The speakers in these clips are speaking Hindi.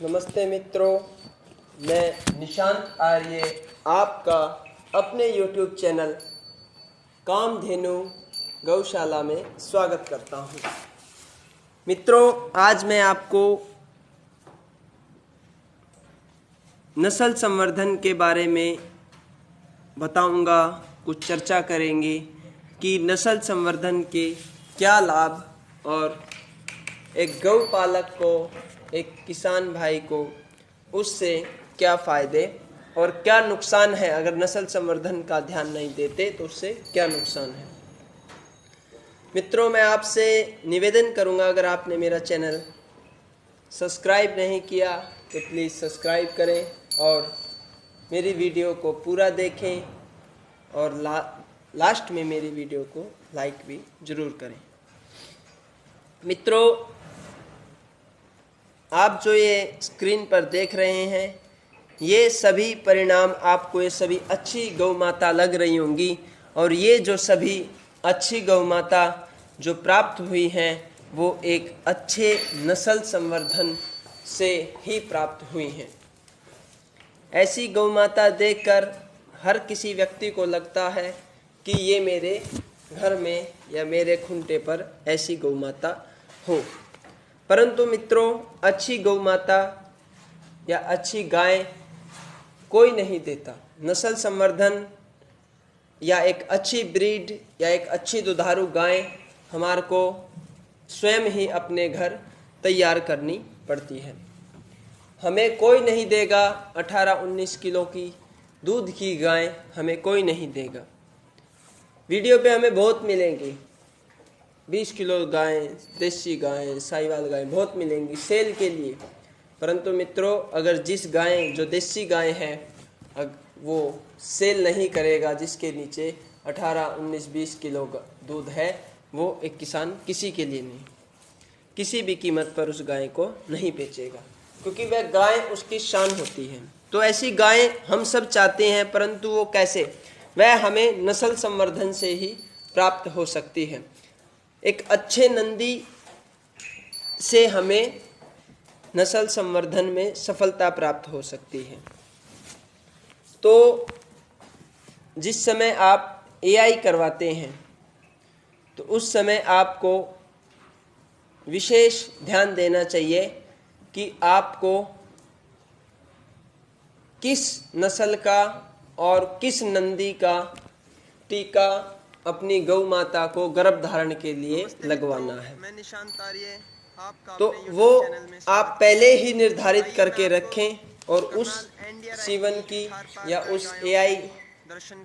नमस्ते मित्रों, मैं निशांत आर्य आपका अपने YouTube चैनल कामधेनु गौशाला में स्वागत करता हूँ। मित्रों, आज मैं आपको नस्ल संवर्धन के बारे में बताऊंगा, कुछ चर्चा करेंगे कि नस्ल संवर्धन के क्या लाभ और एक गौपालक को, एक किसान भाई को उससे क्या फ़ायदे और क्या नुकसान है। अगर नस्ल संवर्धन का ध्यान नहीं देते तो उससे क्या नुकसान है। मित्रों, मैं आपसे निवेदन करूंगा, अगर आपने मेरा चैनल सब्सक्राइब नहीं किया तो प्लीज़ सब्सक्राइब करें और मेरी वीडियो को पूरा देखें और लास्ट में मेरी वीडियो को लाइक भी ज़रूर करें। मित्रों, आप जो ये स्क्रीन पर देख रहे हैं, ये सभी परिणाम आपको, ये सभी अच्छी गौ माता लग रही होंगी और ये जो सभी अच्छी गौ माता जो प्राप्त हुई हैं वो एक अच्छे नस्ल संवर्धन से ही प्राप्त हुई हैं। ऐसी गौ माता देखकर हर किसी व्यक्ति को लगता है कि ये मेरे घर में या मेरे खूंटे पर ऐसी गौ माता हो। परंतु मित्रों, अच्छी गौ माता या अच्छी गाय कोई नहीं देता। नस्ल संवर्धन या एक अच्छी ब्रीड या एक अच्छी दुधारू गाय हमारे को स्वयं ही अपने घर तैयार करनी पड़ती है। हमें कोई नहीं देगा 18-19 किलो की दूध की गाय, हमें कोई नहीं देगा। वीडियो पे हमें बहुत मिलेंगी 20 किलो गाय, देसी गाय, साहिवाल गाय बहुत मिलेंगी सेल के लिए। परंतु मित्रों, अगर जिस गाय जो देसी गाय है वो सेल नहीं करेगा, जिसके नीचे 18-19-20 किलो दूध है, वो एक किसान किसी के लिए नहीं, किसी भी कीमत पर उस गाय को नहीं बेचेगा, क्योंकि वह गाय उसकी शान होती है। तो ऐसी गाय हम सब चाहते हैं, परंतु वो कैसे? वह हमें नस्ल संवर्धन से ही प्राप्त हो सकती है। एक अच्छे नंदी से हमें नस्ल संवर्धन में सफलता प्राप्त हो सकती है। तो जिस समय आप एआई करवाते हैं तो उस समय आपको विशेष ध्यान देना चाहिए कि आपको किस नस्ल का और किस नंदी का टीका अपनी गौ माता को गर्भ धारण के लिए लगवाना है। मैं निशांत आर्य आपका तो अपने वो YouTube चैनल में आप पहले ही निर्धारित करके रखें और उस सीवन की या उस एआई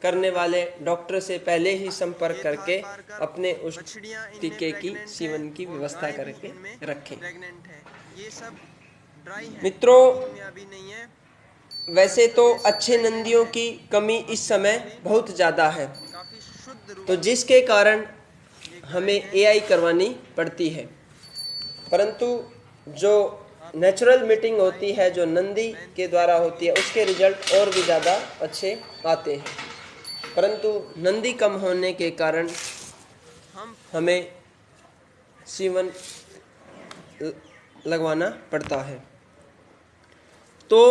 करने वाले डॉक्टर से पहले ही संपर्क करके अपने उस टीके की सीवन की व्यवस्था करके रखें। ये सब ड्राई है, मित्रों, अभी नहीं है। वैसे तो अच्छे नंदियों की कमी इस समय बहुत ज़्यादा है, काफी शुद्ध रूप तो जिसके कारण हमें एआई करवानी पड़ती है। परंतु जो नेचुरल मीटिंग होती है, जो नंदी के द्वारा होती है, उसके रिजल्ट और भी ज़्यादा अच्छे आते हैं। परंतु नंदी कम होने के कारण हमें सीवन लगवाना पड़ता है। तो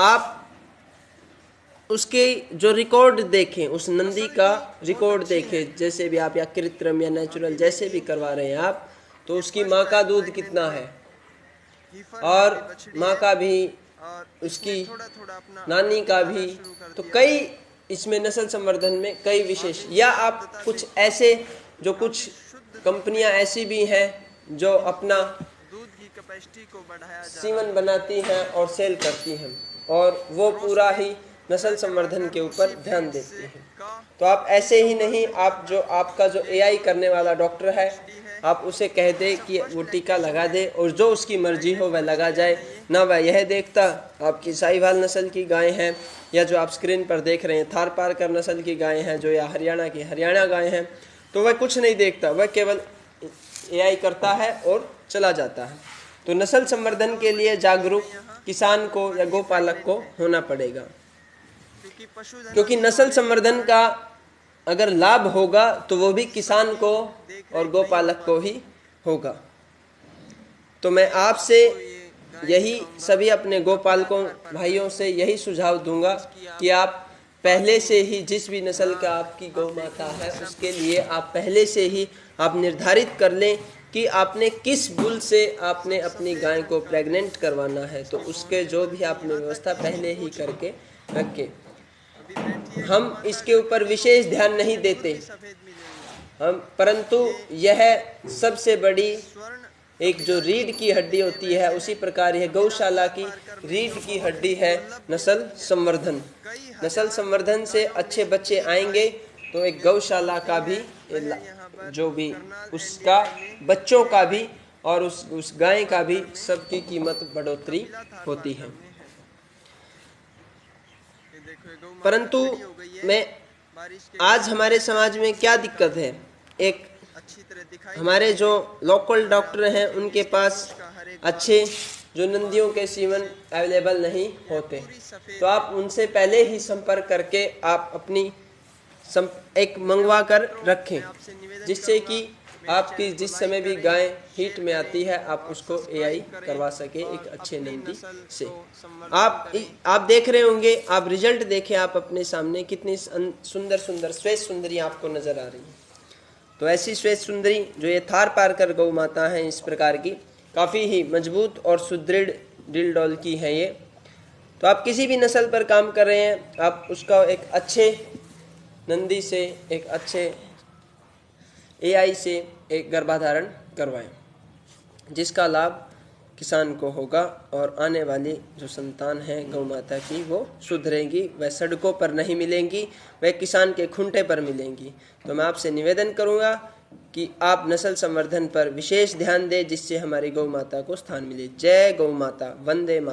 आप उसके जो रिकॉर्ड देखें, उस नंदी का रिकॉर्ड देखें, जैसे भी आप या कृत्रिम या नेचुरल जैसे भी करवा रहे हैं आप, तो उसकी माँ का दूध कितना है और माँ का भी, उसकी नानी का भी। तो कई इसमें नस्ल संवर्धन में कई विशेष, या आप कुछ ऐसे, जो कुछ कंपनियां ऐसी भी हैं जो अपना दूध की कैपेसिटी को बढ़ाया जा सीमन बनाती हैं और सेल करती हैं, और वो पूरा ही नस्ल संवर्धन के ऊपर ध्यान देती हैं। तो आप ऐसे ही नहीं, आप जो आपका जो एआई करने वाला डॉक्टर है, आप उसे कह दे कि वो टीका लगा दे और जो उसकी मर्जी हो वह लगा जाए। ना वह यह देखता आपकी साहिवाल नस्ल की गाय हैं, या जो आप स्क्रीन पर देख रहे हैं थारपारकर नस्ल की गाय हैं, जो या हरियाणा की हरियाणा गाय हैं, तो वह कुछ नहीं देखता, वह केवल एआई करता है और चला जाता है। तो नस्ल संवर्धन के लिए जागरूक किसान को या गोपालक को होना पड़ेगा, क्योंकि नस्ल संवर्धन का अगर लाभ होगा तो वो भी किसान को और गोपालक को ही होगा। तो मैं आपसे यही सभी अपने गोपालकों भाइयों से यही सुझाव दूंगा कि आप पहले से ही जिस भी नस्ल का आपकी गौ माता है उसके लिए आप पहले से ही आप निर्धारित कर लें कि आपने किस बुल से आपने अपनी गाय को प्रेग्नेंट करवाना है, तो उसके जो भी आपने व्यवस्था पहले ही करके रखें। अभी बैठिए, हम इसके ऊपर विशेष ध्यान नहीं देते सफेद मिलेगी। हम, परंतु यह सबसे बड़ी स्वर्ण एक जो रीढ़ की हड्डी होती है उसी प्रकार यह गौशाला की रीढ़ की हड्डी है नस्ल संवर्धन। नस्ल संवर्धन से अच्छे बच्चे आएंगे तो एक गौशाला का भी जो भी उसका बच्चों का भी और उस गाय का भी सबकी कीमत बढ़ोतरी होती है। ये देखो, ये गौ माता परंतु खड़ी हो गई है। मैं बारिश के आज हमारे समाज में क्या दिक्कत है, एक अच्छी तरह दिखाई हमारे जो लोकल डॉक्टर हैं उनके पास अच्छे जो नंदियों के सीमन अवेलेबल नहीं होते, तो आप उनसे पहले ही संपर्क करके आप अपनी एक मंगवा कर रखें, जिससे कि आपकी जिस समय भी गाय हीट में आती है आप उसको एआई करवा सके एक अच्छे नंदी से। आप देख रहे होंगे, आप रिजल्ट देखें, आप अपने सामने कितनी सुंदर सुंदर श्वेत सुंदरी आपको नजर आ रही है। तो ऐसी श्वेत सुंदरी जो ये थार पारकर गौ माता है, इस प्रकार की काफ़ी ही मजबूत और सुदृढ़ दिल डोल की है ये। तो आप किसी भी नस्ल पर काम कर रहे हैं, आप उसका एक अच्छे नंदी से एक अच्छे एआई से एक गर्भाधारण करवाएं, जिसका लाभ किसान को होगा और आने वाली जो संतान है गौ माता की वो सुधरेगी, वह सड़कों पर नहीं मिलेंगी, वह किसान के खूंटे पर मिलेंगी। तो मैं आपसे निवेदन करूंगा कि आप नस्ल संवर्धन पर विशेष ध्यान दें, जिससे हमारी गौ माता को स्थान मिले। जय गौ माता, वंदे मातरम।